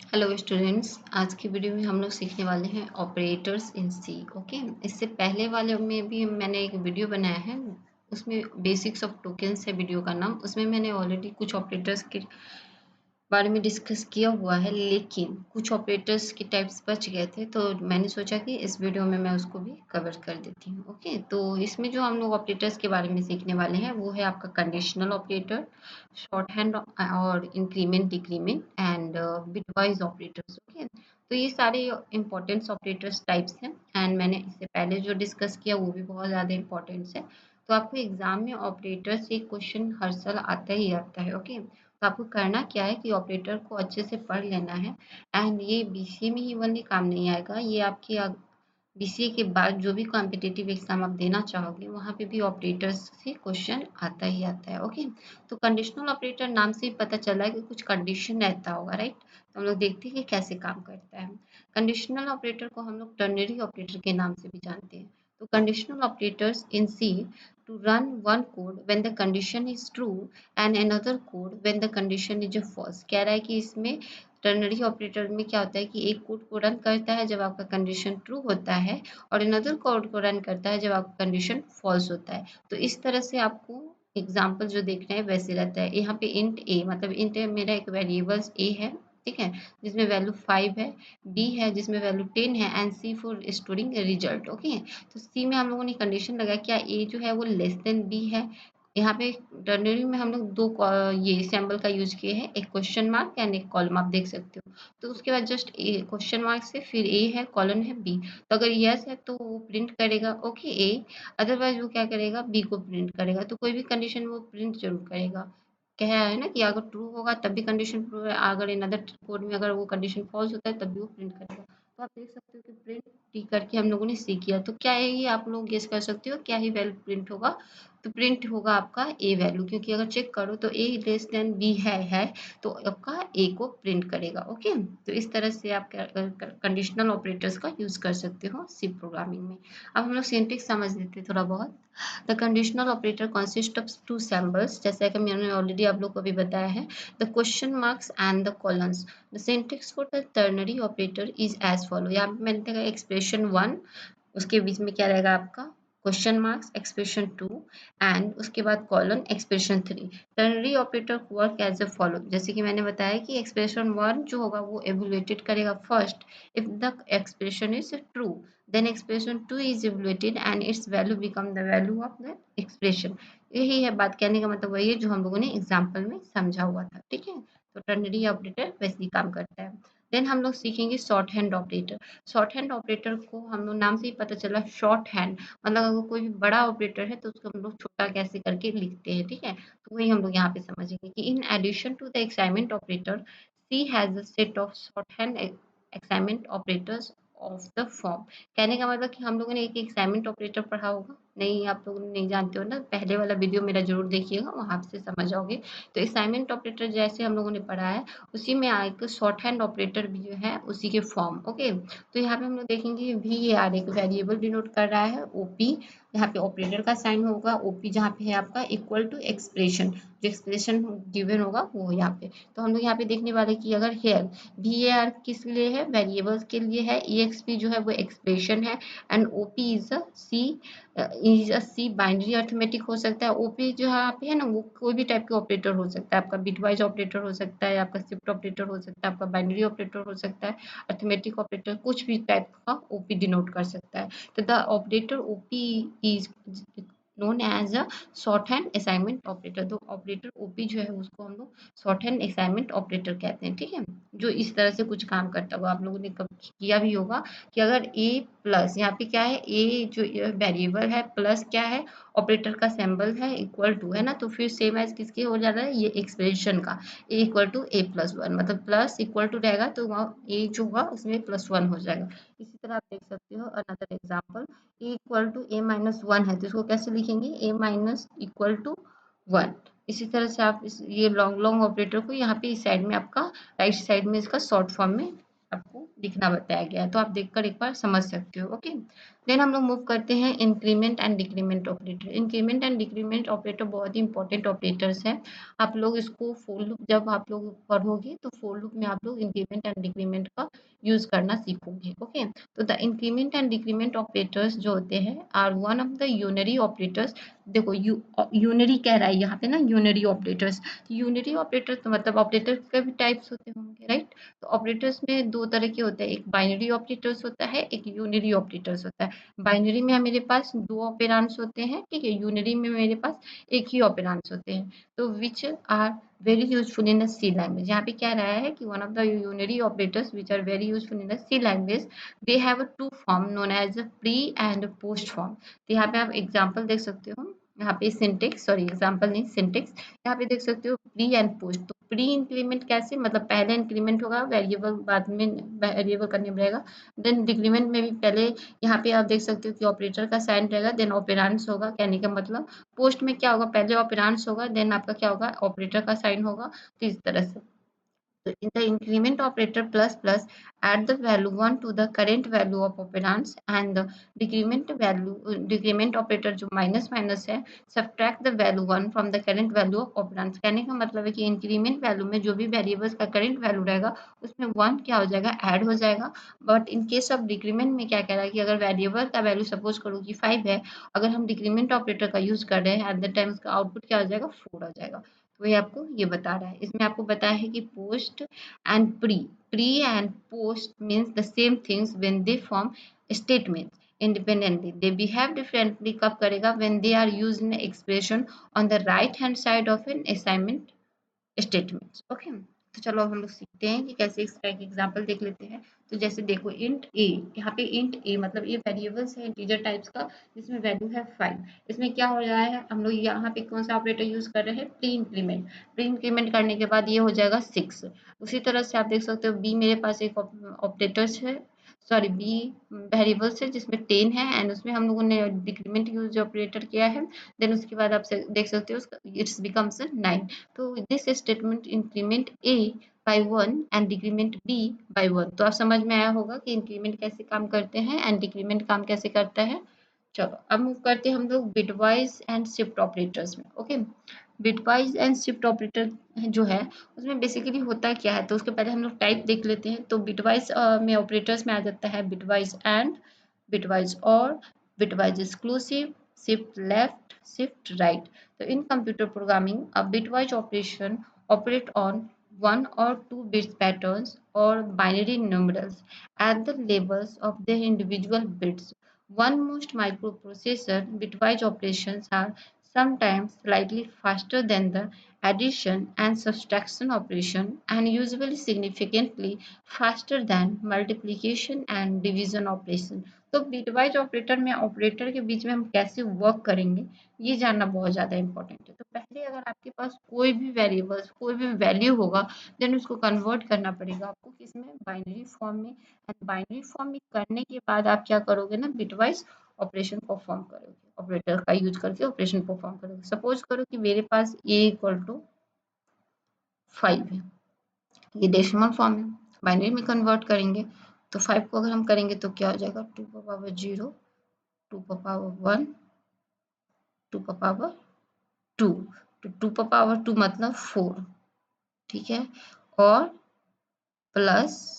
Hello students, आज की video में हम लोग सीखने वाले हैं ऑपरेटर्स इन सी। ओके, इससे पहले वाले में भी मैंने एक वीडियो बनाया है, उसमें बेसिक्स ऑफ टोकन्स है वीडियो का नाम। उसमें मैंने ऑलरेडी कुछ ऑपरेटर्स के बारे में डिस्कस किया हुआ है, लेकिन कुछ ऑपरेटर्स के टाइप्स बच गए थे, तो मैंने सोचा कि इस वीडियो में मैं उसको भी कवर कर देती हूँ। ओके, तो इसमें जो हम लोग ऑपरेटर्स के बारे में सीखने वाले हैं वो है आपका कंडीशनल ऑपरेटर, शॉर्ट हैंड और increment decrement and bitwise operators. Okay, तो ये सारे इंपॉर्टेंट ऑपरेटर्स टाइप्स हैं एंड मैंने इससे पहले जो डिस्कस किया वो भी बहुत ज़्यादा इंपॉर्टेंट्स है। तो आपको एग्जाम में ऑपरेटर से क्वेश्चन हर साल आता ही आता है। ओके, तो आपको करना क्या है कि ऑपरेटर को अच्छे से पढ़ लेना है एंड ये बीसीए में ही ओनली काम नहीं आएगा, ये आपकी बीसीए के बाद जो भी कॉम्पिटिटिव एग्जाम आप देना चाहोगे वहाँ पे भी ऑपरेटर्स से क्वेश्चन आता ही आता है। ओके, तो कंडीशनल ऑपरेटर नाम से ही पता चला है कि कुछ कंडीशन रहता होगा, राइट। तो हम लोग देखते हैं कि कैसे काम करता है। कंडीशनल ऑपरेटर को हम लोग टर्नरी ऑपरेटर के नाम से भी जानते हैं। तो conditional operators in C to run one code when the condition is true and another code when the condition is false। कह रहा है कि इसमें टर्नरी ऑपरेटर में क्या होता है कि एक कोड को रन करता है जब आपका कंडीशन ट्रू होता है और अनदर कोड को रन करता है जब आपका कंडीशन फॉल्स होता है। तो इस तरह से आपको एग्जाम्पल जो देखना है वैसे रहता है। यहाँ पे इंट ए मतलब इंट मेरा एक वेरिएबल्स ए है, ठीक है, जिसमें वैल्यू 5 है, बी है जिसमें वैल्यू 10 है and C for storing result. Okay, तो सी में हम लोगों ने कंडीशन लगाया क्या ए जो है वो लेस देन बी है। यहाँ पे टर्नरी में हम लोग दो ये सिंबल का यूज किए हैं, एक क्वेश्चन मार्क एंड एक कॉलम, आप देख सकते हो। तो उसके बाद जस्ट ए क्वेश्चन मार्क से फिर ए है, कॉलन है बी। तो अगर यस है तो वो प्रिंट करेगा ओके ए, अदरवाइज वो क्या करेगा बी को प्रिंट करेगा। तो कोई भी कंडीशन वो प्रिंट जरूर करेगा। कहा है ना कि अगर ट्रू होगा तब भी कंडीशन ट्रू है, अगर इन अदर कोड में अगर वो कंडीशन फॉल्स होता है तब भी वो प्रिंट करेगा। तो आप देख सकते हो कि प्रिंट टी करके हम लोगों ने सी किया। तो क्या है ये आप लोग गेस कर सकते हो क्या ही वैल्यू प्रिंट होगा। तो प्रिंट होगा आपका ए वैल्यू, क्योंकि अगर चेक करो तो ए लेस देन बी है तो आपका ए को प्रिंट करेगा। ओके, तो इस तरह से आप कंडीशनल ऑपरेटर्स का यूज कर सकते हो सी प्रोग्रामिंग में। अब हम लोग सिंटेक्स समझ लेते हैं थोड़ा बहुत। The conditional operator consist of to symbols, जैसा कि मैंने ऑलरेडी आप लोग को भी बताया है, the question marks and the colons. The syntax for the ternary operator is as follow. यहाँ पे मैंने देखा एक्सप्रेशन 1, उसके बीच में क्या रहेगा आपका क्वेश्चन मार्क्स एक्सप्रेशन 2 एंड उसके बाद colon expression 3। Ternary operator work as a follow, जैसे कि मैंने बताया कि एक्सप्रेशन 1 जो होगा वो एवल्यूएटेड करेगा first if the expression is true, then expression 2 is evaluated and its value become the value of the expression। यही है बात, कहने का मतलब वही है जो हम लोगों ने एग्जाम्पल में समझा हुआ था, ठीक है। तो टर्नरी ऑपरेटर वैसे ही काम करता है। देन हम लोग सीखेंगे short hand operator. Short hand operator को हम लोग नाम से ही पता चला शॉर्ट हैंड, मतलब अगर कोई भी बड़ा ऑपरेटर है तो उसको हम लोग छोटा कैसे करके लिखते हैं, ठीक है। तो वही हम लोग यहाँ पे समझेंगे कि in addition to the assignment operator C has a set of shorthand assignment operators of the form. कहने का मतलब कि हम लोगों ने एक असाइनमेंट ऑपरेटर पढ़ा होगा, नहीं आप लोग नहीं जानते हो ना, पहले वाला वीडियो मेरा जरूर देखिएगा, वहां से समझ जाओगे। तो असाइनमेंट ऑपरेटर जैसे हम लोगों ने पढ़ा है उसी में एक शॉर्ट हैंड ऑपरेटर भी जो है उसी के फॉर्म। ओके, तो यहाँ पे हम लोग देखेंगे वी आर एक वेरिएबल डिनोट कर रहा है, ओपी यहाँ पे ऑपरेटर का साइन होगा, ओपी जहाँ पे है आपका इक्वल टू एक्सप्रेशन, जो एक्सप्रेशन गिवन होगा वो यहाँ पे। तो हम लोग यहाँ पे देखने वाले कि अगर हेयर वी ए आर किस लिए है, वेरिएबल्स के लिए है, ई एक्स पी जो है वो एक्सप्रेशन है and O P is a C binary arithmetic हो सकता है। ओपी जो यहाँ पे है ना वो कोई भी टाइप के ऑपरेटर हो सकता है, आपका बिटवाइज ऑपरेटर हो सकता है, आपका शिफ्ट ऑपरेटर हो सकता है, आपका बाइनरी ऑपरेटर हो सकता है, अर्थमेटिक ऑपरेटर, कुछ भी टाइप का ओपी डिनोट कर सकता है। तो the operator OP is known as a shorthand assignment operator. तो ऑपरेटर ओपी जो है उसको हम लोग शॉर्ट हैंड असाइनमेंट ऑपरेटर कहते हैं, ठीक है, जो इस तरह से कुछ काम करता हुआ आप लोगों ने कब किया भी होगा कि अगर ए प्लस यहाँ पे क्या है, ए जो वेरिएबल है प्लस क्या है ऑपरेटर का सिंबल है इक्वल टू, है ना, तो फिर सेम एज किसके हो जा रहा है ये एक्सप्रेशन का, A equal to A plus one, मतलब प्लस इक्वल टू रहेगा तो वहाँ ए जो होगा उसमें +1 हो जाएगा। इसी तरह आप देख सकते हो another example, A equal to A minus one है तो इसको कैसे लिखेंगे, ए माइनस इक्वल टू 1। इसी तरह से आप ये लॉन्ग लॉन्ग ऑपरेटर को यहाँ पे इस साइड में आपका राइट साइड में इसका शॉर्ट फॉर्म में आपको लिखना बताया गया है, तो आप देखकर एक बार समझ सकते हो। ओके, देन हम लोग मूव करते हैं increment and decrement operator. Increment and decrement operator बहुत ही इंपॉर्टेंट ऑपरेटर्स हैं। आप लोग इसको फोर लूप जब आप लोग पढ़ोगे तो फोर लूप में आप लोग इंक्रीमेंट एंड डिक्रीमेंट का यूज करना सीखोगे। ओके, तो the increment and decrement operators जो होते हैं are one of the unary operators. देखो यूनरी कह रहा है यहाँ पे ना, यूनरी ऑपरेटर्स। यूनरी ऑपरेटर तो मतलब ऑपरेटर के भी टाइप्स होते होंगे, राइट। तो ऑपरेटर्स में दो तरह के होते हैं, एक बाइनरी ऑपरेटर्स होता है, एक यूनरी ऑपरेटर्स होता है। बाइनरी में मेरे पास दो ऑपरेंड्स होते हैं, ठीक है। यूनरी में मेरे पास एक ही ऑपरेंड्स होते हैं। तो which are very useful in the C language. यहाँ पे क्या रहा है कि one of the unary operators which are very useful in the C language, they have a two form known as pre and post form. तो यहाँ पे आप एग्जाम्पल देख सकते हो, यहाँ पे सिंटेक्स, सॉरी एग्जाम्पल नहीं सिंटेक्स, यहाँ पे देख सकते हो प्री एंड पोस्ट। तो प्री इंक्रीमेंट कैसे, मतलब पहले इंक्रीमेंट होगा, वेरिएबल बाद में वेरिएबल करने में रहेगा। देन डिक्रीमेंट में भी पहले यहाँ पे आप देख सकते हो कि ऑपरेटर का साइन रहेगा, देन ऑपरेंड्स होगा, कहने का मतलब। पोस्ट में क्या होगा, पहले ऑपरेंड्स होगा, देन आपका क्या होगा, ऑपरेटर का साइन होगा। तो इस तरह से, so in the increment operator plus plus add the value 1 to the current value of operands, and the decrement operator जो minus minus है, subtract the value 1 from the current value of operands। कहने का मतलब है कि increment value में जो भी वेरिएबल्स का करंट वैल्यू रहेगा उसमें 1 क्या हो जाएगा, ऐड हो जाएगा। But in case of decrement में क्या कह रहा है कि अगर वेरिएबल का वैल्यू सपोज करो कि 5 है, अगर हम डिक्रीमेंट ऑपरेटर का यूज कर रहे हैं एट द टाइम उसका आउटपुट क्या हो जाएगा, 4 हो जाएगा। तो ये आपको ये बता रहा है। इसमें आपको बताया है कि post and pre and post means the same things when they form statements independently, they behave differently कब करेगा, when they are used in expression on the right hand side of an assignment statements. Okay, तो चलो अब हम लोग सीखते हैं कि कैसे इसका एक एग्जांपल देख लेते हैं। तो जैसे देखो इंट ए, यहाँ पे इंट ए मतलब ये वेरिएबल्स है इंटीजर टाइप्स का, जिसमें वैल्यू है 5। इसमें क्या हो रहा है, हम लोग यहाँ पे कौन सा ऑपरेटर यूज कर रहे हैं, प्री इंक्रीमेंट। प्री इंक्रीमेंट करने के बाद ये हो जाएगा 6। उसी तरह से आप देख सकते हो बी मेरे पास एक ऑपरेटर्स है, सॉरी बी वेरिएबल्स है जिसमें 10 है, एंड उसमें हम लोगों ने डिक्रीमेंट यूज ऑपरेटर किया है। देन उसके बाद आप देख सकते हो इट्स बिकम्स 9। तो this statement increment A by 1 and decrement B by 1। तो आप समझ में आया होगा कि इंक्रीमेंट कैसे काम करते हैं एंड डिक्रीमेंट काम कैसे करता है। चलो अब मूव करते हैं हम लोग बिटवाइज एंड शिफ्ट ऑपरेटर्स में। Okay, bitwise and shift operator जो है उसमें बेसिकली होता क्या है, तो उसके पहले हम लोग टाइप देख लेते हैं। तो बिटवाइज में ऑपरेटर्स में आ जाता है बिटवाइज एंड, बिटवाइज और, bitwise exclusive, shift left, shift right. तो in computer programming, a bitwise operation operate on one or two bits patterns or binary numerals at the levels of their individual bits. One most microprocessor bitwise operations are sometimes slightly faster than the addition and subtraction operation, and usually significantly faster than multiplication and division operation. तो bitwise operator में operator के बीच में हम कैसे work करेंगे ये जानना बहुत ज़्यादा इंपॉर्टेंट है। तो पहले अगर आपके पास कोई भी वेरिएबल्स कोई भी वैल्यू होगा, देन उसको कन्वर्ट करना पड़ेगा आपको किसमें, बाइनरी फॉर्म में। एंड बाइनरी फॉर्म में करने के बाद आप क्या करोगे ना, बिटवाइज ऑपरेशन परफॉर्म करोगे, ऑपरेटर का यूज करके ऑपरेशन परफॉर्म करोगे। सपोज करो कि मेरे पास ए इक्वल टू 5 है, ये डेसिमल फॉर्म है, बाइनरी में कन्वर्ट करेंगे तो 5 को अगर हम करेंगे तो क्या हो जाएगा, 2 का पावर 0, 2 का पावर 1, 2 का पावर 2। तो 2 का पावर 2 मतलब 4, ठीक है। और प्लस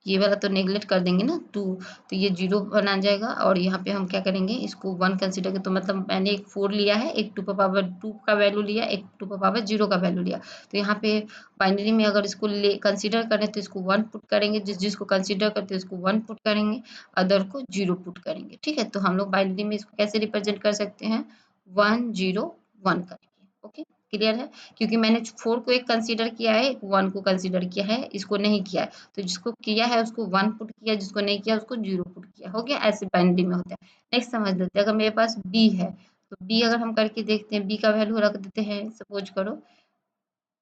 ये वाला तो नेगलेक्ट कर देंगे ना 2, तो ये 0 बना जाएगा। और यहाँ पे हम क्या करेंगे, इसको 1 कंसिडर करें। तो मतलब मैंने एक 4 लिया है, एक 2 का पावर 2 का वैल्यू लिया, एक 2 का पावर 0 का वैल्यू लिया। तो यहाँ पे बाइनरी में अगर इसको ले कंसिडर करें तो इसको 1 पुट करेंगे, जिसको कंसिडर करते हैं उसको 1 पुट करेंगे, अदर को 0 पुट करेंगे, ठीक है। तो हम लोग बाइनरी में इसको कैसे रिप्रेजेंट कर सकते हैं, 1 0 1 करके। ओके, क्लियर है, क्योंकि मैंने 4 को एक कंसिडर किया है, 1 को कंसिडर किया है, इसको नहीं किया है। तो जिसको किया है उसको 1 पुट किया, जिसको नहीं किया उसको 0 पुट किया, हो गया। ऐसे बाइनरी में होता है। नेक्स्ट समझ लेते हैं, अगर मेरे पास बी है तो बी अगर हम करके देखते हैं, बी का वैल्यू रख देते हैं, सपोज करो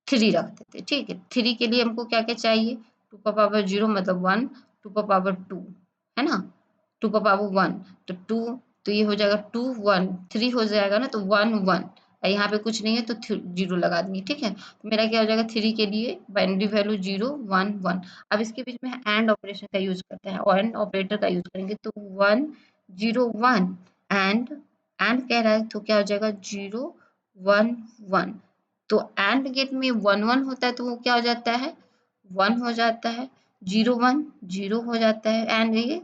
3 रख देते हैं, ठीक है। 3 के लिए हमको क्या क्या चाहिए, 2 का पावर 0 मतलब 1, 2 का पावर 2 है ना, 2 का पावर 1 तो 2, तो ये हो जाएगा 2 1 3 हो जाएगा ना, तो 1 1 यहाँ पे कुछ नहीं है तो 0 लगा देंगे, ठीक है। तो मेरा क्या हो जाएगा, 3 के लिए बाइनरी वैल्यू 0 1 1। अब इसके बीच में एंड ऑपरेशन का यूज करते हैं और एंड ऑपरेटर का यूज करेंगे, तो 1 0 1 एंड कह रहा है तो क्या हो जाएगा 0 1 1। तो एंड गेट में 1 1 होता है तो वो क्या हो जाता है 1 हो जाता है, 0 1 0 हो जाता है, एंड ये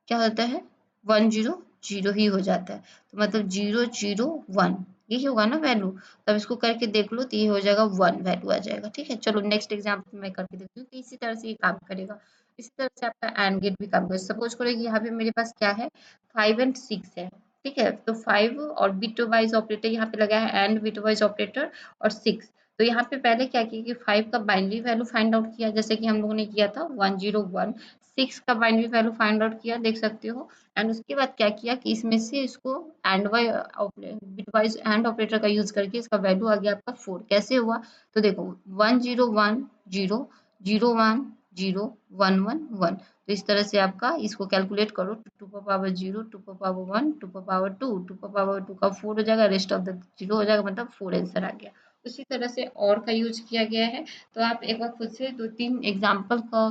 क्या होता है 1 0 0 ही हो जाता है। तो मतलब 0 0 1 यही होगा ना वैल्यू। तब इसको करके देख लो तो ये हो जाएगा 1 वैल्यू आ जाएगा, ठीक है। चलो नेक्स्ट एग्जाम्पल मैं करके देखती हूँ कि इसी तरह से ये काम करेगा। इसी तरह से आपका एंड गेट भी काम करेगा। सपोज करो कि यहाँ पे मेरे पास क्या है 5 एंड 6 है, ठीक है। तो 5 और बिट वाइज ऑपरेटर यहाँ पे लगा है एंड बिट वाइज ऑपरेटर और 6। तो यहाँ पे पहले क्या किया कि 5 का बाइनरी वैल्यू फाइंड आउट किया, जैसे कि हम लोगों ने किया था 101। 6 का बाइनरी वैल्यू फाइंड आउट किया, देख सकते हो। एंड उसके बाद क्या किया कि इसमें से इसको and bit wise and operator का यूज करके इसका वैल्यू आ गया आपका 4। कैसे हुआ तो देखो 1 0 1 0 0 1 0 1 1 1। तो इस तरह से आपका इसको कैलकुलेट करो, 2 का पावर 0 2 का पावर 1 2 का पावर 2 2 का पावर 2 का 4 हो जाएगा, रेस्ट ऑफ द 0 हो जाएगा, मतलब 4 आंसर आ गया। उसी तरह से और का यूज किया गया है। तो आप एक बार खुद से 2-3 एग्जाम्पल का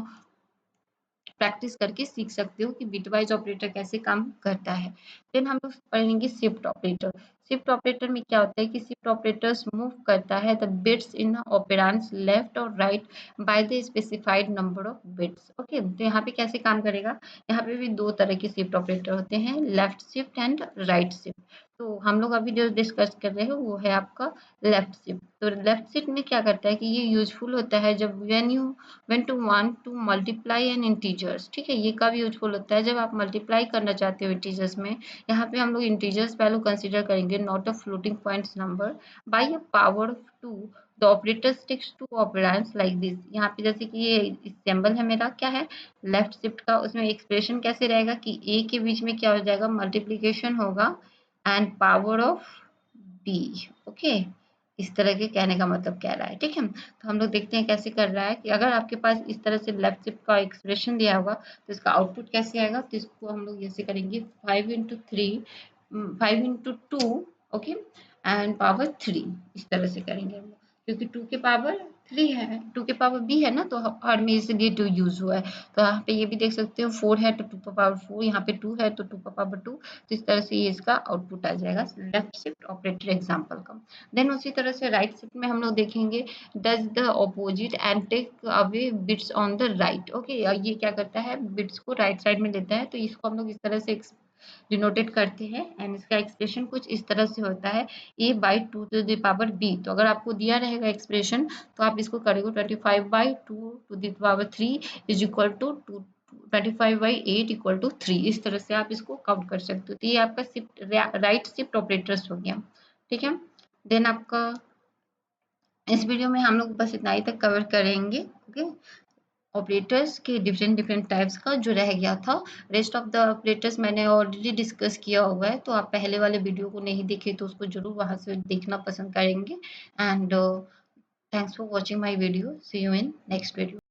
प्रैक्टिस करके सीख सकते हो कि बिटवाइज ऑपरेटर कैसे काम करता है। देन हम लोग पढ़ेंगे शिफ्ट ऑपरेटर। शिफ्ट ऑपरेटर में क्या होता है कि शिफ्ट ऑपरेटर्स मूव करता है the bits in operands left और right by the specified number of bits. Okay, तो यहाँ पे कैसे काम करेगा, यहाँ पे भी दो तरह के शिफ्ट ऑपरेटर होते हैं, left shift and right shift. तो हम लोग अभी जो डिस्कस कर रहे हैं वो है आपका लेफ्ट शिफ्ट। तो लेफ्ट शिफ्ट में क्या करता है कि ये यूजफुल होता है जब when to want to multiply an integers, ठीक है। ये कब यूजफुल होता है जब आप मल्टीप्लाई करना चाहते हो इंटीजर्स में। यहाँ पे हम लोग इंटीजर्स वैल्यू कंसीडर करेंगे, not a floating points number, by a power of 2 the operators takes two operands like this. यहाँ पे जैसे कि ये सिंबल है मेरा क्या है लेफ्ट शिफ्ट का, उसमें एक्सप्रेशन कैसे रहेगा कि ए के बीच में क्या हो जाएगा मल्टीप्लीकेशन होगा and power of b. Okay, इस तरह के कहने का मतलब कह रहा है, ठीक है। तो हम लोग देखते हैं कैसे कर रहा है कि अगर आपके पास इस तरह से लेफ्ट शिफ्ट का एक्सप्रेशन दिया होगा तो इसका आउटपुट कैसे आएगा, तो इसको हम लोग ऐसे करेंगे 5 into 3 5 into 2, okay, and power 3, इस तरह से करेंगे हम लोग, क्योंकि 2 के पावर 3 है, 2 के पावर बी है ना, तो हर में इसलिए 2 यूज हुआ है। तो यहाँ पे ये भी देख सकते हो 4 है तो 2 का पावर 4, यहाँ पे 2 है तो 2 का पावर 2। तो इस तरह से ये इसका आउटपुट आ जाएगा लेफ्ट शिफ्ट ऑपरेटर एग्जाम्पल का। देन उसी तरह से राइट शिफ्ट में हम लोग देखेंगे does the opposite and take away bits on the right. Okay, ये क्या करता है बिट्स को राइट साइड में लेता है, तो इसको हम लोग इस तरह से डिनोटेट करते हैं एंड इसका एक्सप्रेशन कुछ इस तरह से होता है a by 2 to the power b। तो अगर आपको दिया रहेगा एक्सप्रेशन तो आप इसको करोगे 25 by 2 to the power 3 is equal to 25 by 8 equal to 3। इस तरह से आप इसको काउंट कर सकते हो। तो ये आपका शिफ्ट राइट शिफ्ट ऑपरेटर्स हो गया, ठीक है। देन आपका इस वीडियो में हम लोग बस इतना ही तक कवर करेंगे, ओके। ऑपरेटर्स के डिफरेंट डिफरेंट टाइप्स का जो रह गया था, रेस्ट ऑफ द ऑपरेटर्स मैंने ऑलरेडी डिस्कस किया हुआ है, तो आप पहले वाले वीडियो को नहीं देखे तो उसको जरूर वहां से देखना पसंद करेंगे। And thanks for watching my video, see you in next video.